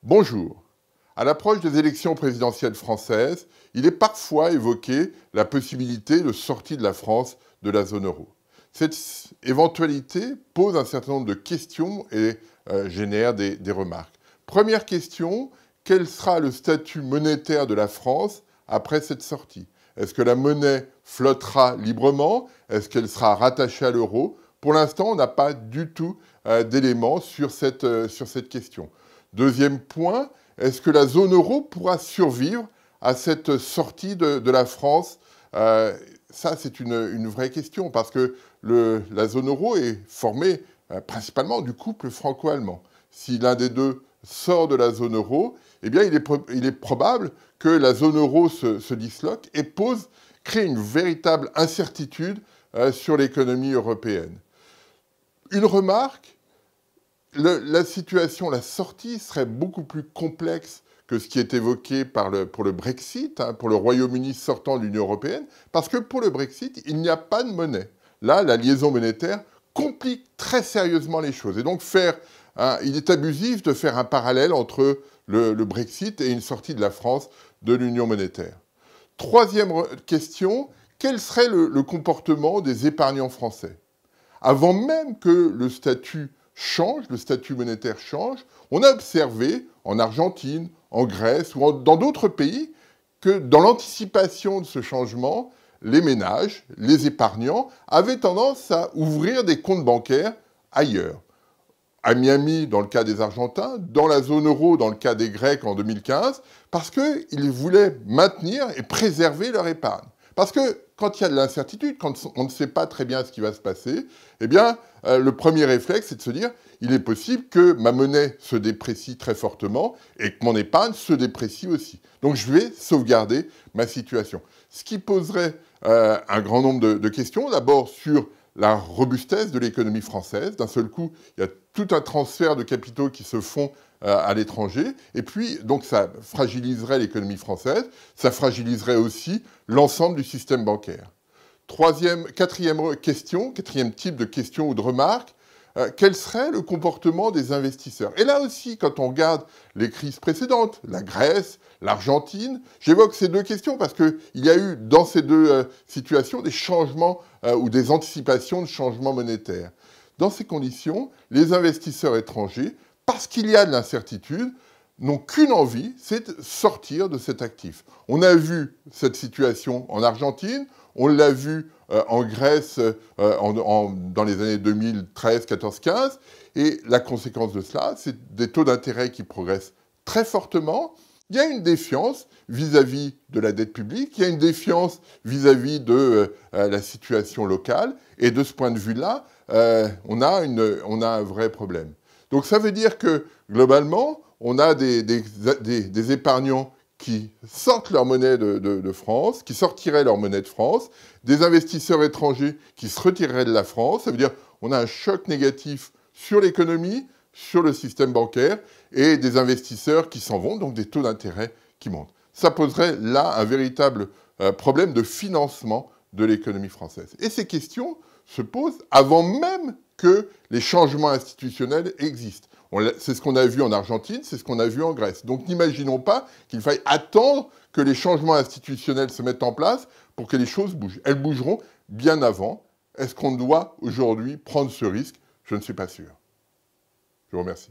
Bonjour. À l'approche des élections présidentielles françaises, il est parfois évoqué la possibilité de sortie de la France de la zone euro. Cette éventualité pose un certain nombre de questions et génère des remarques. Première question, quel sera le statut monétaire de la France après cette sortie? Est-ce que la monnaie flottera librement? Est-ce qu'elle sera rattachée à l'euro? Pour l'instant, on n'a pas du tout d'éléments sur cette question. Deuxième point, est-ce que la zone euro pourra survivre à cette sortie de la France? Ça, c'est une vraie question, parce que la zone euro est formée principalement du couple franco-allemand. Si l'un des deux sort de la zone euro, eh bien, il est probable que la zone euro se disloque et crée une véritable incertitude sur l'économie européenne. Une remarque, la situation, la sortie serait beaucoup plus complexe que ce qui est évoqué pour le Brexit, pour le Royaume-Uni sortant de l'Union européenne, parce que pour le Brexit, il n'y a pas de monnaie. Là, la liaison monétaire complique très sérieusement les choses. Et donc, il est abusif de faire un parallèle entre le Brexit et une sortie de la France de l'Union monétaire. Troisième question, quel serait le comportement des épargnants français? Avant même que le statut monétaire change, on a observé en Argentine, en Grèce ou dans d'autres pays que dans l'anticipation de ce changement, les ménages, les épargnants avaient tendance à ouvrir des comptes bancaires ailleurs. À Miami, dans le cas des Argentins, dans la zone euro, dans le cas des Grecs en 2015, parce qu'ils voulaient maintenir et préserver leur épargne. Parce que quand il y a de l'incertitude, quand on ne sait pas très bien ce qui va se passer, eh bien, le premier réflexe, c'est de se dire, il est possible que ma monnaie se déprécie très fortement et que mon épargne se déprécie aussi. Donc, je vais sauvegarder ma situation. Ce qui poserait un grand nombre de questions, d'abord sur la robustesse de l'économie française. D'un seul coup, il y a tout un transfert de capitaux qui se font à l'étranger. Et puis, donc, ça fragiliserait l'économie française. Ça fragiliserait aussi l'ensemble du système bancaire. Quatrième type de question ou de remarque, quel serait le comportement des investisseurs? Et là aussi, quand on regarde les crises précédentes, la Grèce, l'Argentine, j'évoque ces deux questions parce qu'il y a eu dans ces deux situations des changements ou des anticipations de changements monétaires. Dans ces conditions, les investisseurs étrangers, parce qu'il y a de l'incertitude, n'ont qu'une envie, c'est de sortir de cet actif. On a vu cette situation en Argentine, on l'a vu en Grèce dans les années 2013, 14, 15, et la conséquence de cela, c'est des taux d'intérêt qui progressent très fortement. Il y a une défiance vis-à-vis de la dette publique, il y a une défiance vis-à-vis de la situation locale, et de ce point de vue-là, on a un vrai problème. Donc ça veut dire que, globalement, on a des épargnants qui sortent leur monnaie de France, qui sortiraient leur monnaie de France, des investisseurs étrangers qui se retireraient de la France. Ça veut dire qu'on a un choc négatif sur l'économie, sur le système bancaire, et des investisseurs qui s'en vont, donc des taux d'intérêt qui montent. Ça poserait là un véritable problème de financement de l'économie française. Et ces questions se posent avant même que les changements institutionnels existent. C'est ce qu'on a vu en Argentine, c'est ce qu'on a vu en Grèce. Donc n'imaginons pas qu'il faille attendre que les changements institutionnels se mettent en place pour que les choses bougent. Elles bougeront bien avant. Est-ce qu'on doit aujourd'hui prendre ce risque? Je ne suis pas sûr. Je vous remercie.